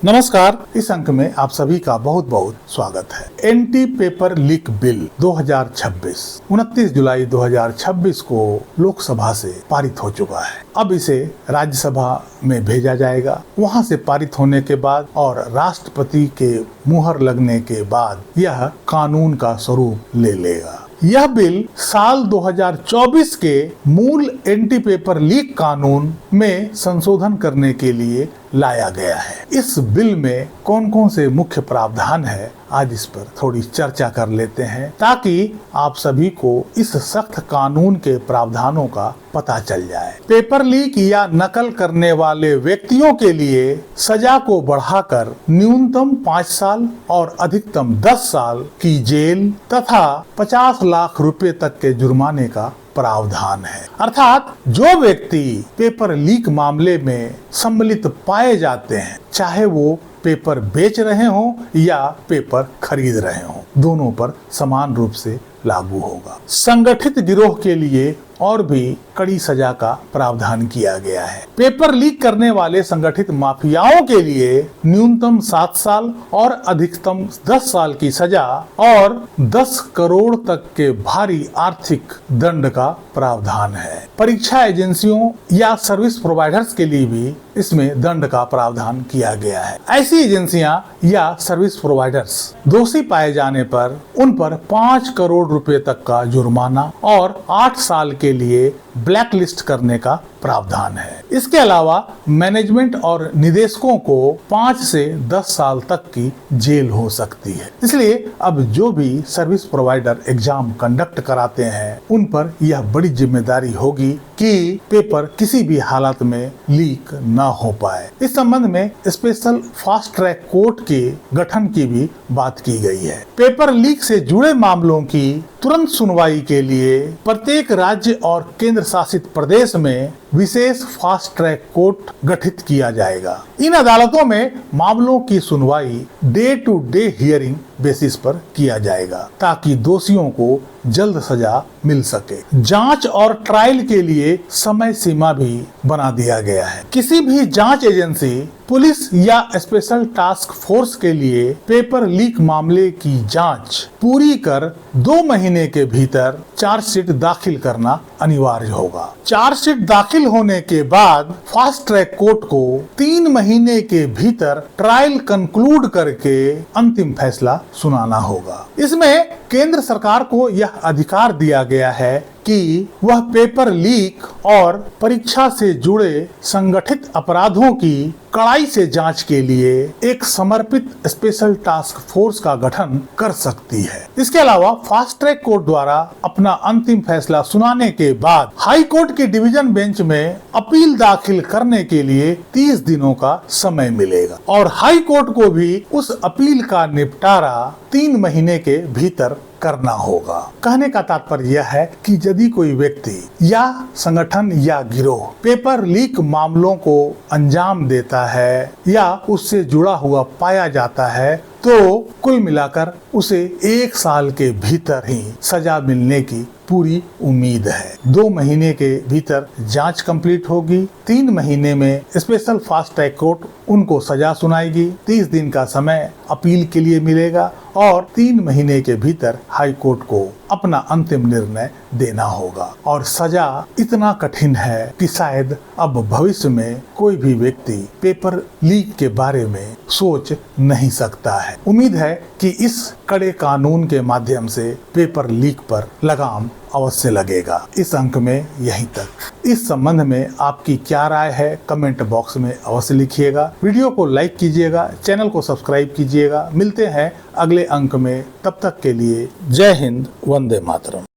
नमस्कार। इस अंक में आप सभी का बहुत बहुत स्वागत है। एंटी पेपर लीक बिल 2026 29 जुलाई 2026 को लोकसभा से पारित हो चुका है। अब इसे राज्यसभा में भेजा जाएगा। वहां से पारित होने के बाद और राष्ट्रपति के मुहर लगने के बाद यह कानून का स्वरूप ले लेगा। यह बिल साल 2024 के मूल एंटी पेपर लीक कानून में संशोधन करने के लिए लाया गया है। इस बिल में कौन कौन से मुख्य प्रावधान है, आज इस पर थोड़ी चर्चा कर लेते हैं ताकि आप सभी को इस सख्त कानून के प्रावधानों का पता चल जाए। पेपर लीक या नकल करने वाले व्यक्तियों के लिए सजा को बढ़ाकर न्यूनतम 5 साल और अधिकतम 10 साल की जेल तथा 50 लाख रुपए तक के जुर्माने का प्रावधान है। अर्थात जो व्यक्ति पेपर लीक मामले में सम्मिलित पाए जाते हैं, चाहे वो पेपर बेच रहे हों या पेपर खरीद रहे हों, दोनों पर समान रूप से लागू होगा। संगठित गिरोह के लिए और भी कड़ी सजा का प्रावधान किया गया है। पेपर लीक करने वाले संगठित माफियाओं के लिए न्यूनतम 7 साल और अधिकतम 10 साल की सजा और 10 करोड़ तक के भारी आर्थिक दंड का प्रावधान है। परीक्षा एजेंसियों या सर्विस प्रोवाइडर्स के लिए भी इसमें दंड का प्रावधान किया गया है। ऐसी एजेंसियां या सर्विस प्रोवाइडर्स दोषी पाए जाने पर उन पर 5 करोड़ रुपए तक का जुर्माना और 8 साल के लिए ब्लैक लिस्ट करने का प्रावधान है। इसके अलावा मैनेजमेंट और निदेशकों को 5 से 10 साल तक की जेल हो सकती है। इसलिए अब जो भी सर्विस प्रोवाइडर एग्जाम कंडक्ट कराते हैं, उन पर यह बड़ी जिम्मेदारी होगी कि पेपर किसी भी हालत में लीक न हो पाए। इस संबंध में स्पेशल फास्ट ट्रैक कोर्ट के गठन की भी बात की गई है। पेपर लीक से जुड़े मामलों की तुरंत सुनवाई के लिए प्रत्येक राज्य और केंद्र शासित प्रदेश में विशेष फास्ट ट्रैक कोर्ट गठित किया जाएगा। इन अदालतों में मामलों की सुनवाई day to day hearing basis पर किया जाएगा ताकि दोषियों को जल्द सजा मिल सके। जांच और ट्रायल के लिए समय सीमा भी बना दिया गया है। किसी भी जांच एजेंसी, पुलिस या स्पेशल टास्क फोर्स के लिए पेपर लीक मामले की जांच पूरी कर 2 महीने के भीतर चार्जशीट दाखिल करना अनिवार्य होगा। चार्जशीट दाखिल होने के बाद फास्ट ट्रैक कोर्ट को 3 महीने के भीतर ट्रायल कंक्लूड करके अंतिम फैसला सुनाना होगा। इसमें केंद्र सरकार को यह अधिकार दिया गया है कि वह पेपर लीक और परीक्षा से जुड़े संगठित अपराधों की कड़ाई से जांच के लिए एक समर्पित स्पेशल टास्क फोर्स का गठन कर सकती है। इसके अलावा फास्ट ट्रैक कोर्ट द्वारा अपना अंतिम फैसला सुनाने के बाद हाई कोर्ट के डिवीजन बेंच में अपील दाखिल करने के लिए 30 दिनों का समय मिलेगा और हाई कोर्ट को भी उस अपील का निपटारा 3 महीने के भीतर करना होगा। कहने का तात्पर्य यह है कि यदि कोई व्यक्ति या संगठन या गिरोह पेपर लीक मामलों को अंजाम देता है या उससे जुड़ा हुआ पाया जाता है तो कुल मिलाकर उसे 1 साल के भीतर ही सजा मिलने की पूरी उम्मीद है। 2 महीने के भीतर जांच कंप्लीट होगी। 3 महीने में स्पेशल फास्ट ट्रैक कोर्ट उनको सजा सुनाएगी। 30 दिन का समय अपील के लिए मिलेगा और 3 महीने के भीतर हाई कोर्ट को अपना अंतिम निर्णय देना होगा। और सजा इतना कठिन है कि शायद अब भविष्य में कोई भी व्यक्ति पेपर लीक के बारे में सोच नहीं सकता है। उम्मीद है कि इस कड़े कानून के माध्यम से पेपर लीक पर लगाम अवश्य लगेगा। इस अंक में यहीं तक। इस संबंध में आपकी क्या राय है, कमेंट बॉक्स में अवश्य लिखिएगा। वीडियो को लाइक कीजिएगा, चैनल को सब्सक्राइब कीजिएगा। मिलते हैं अगले अंक में, तब तक के लिए जय हिंद, वंदे मातरम।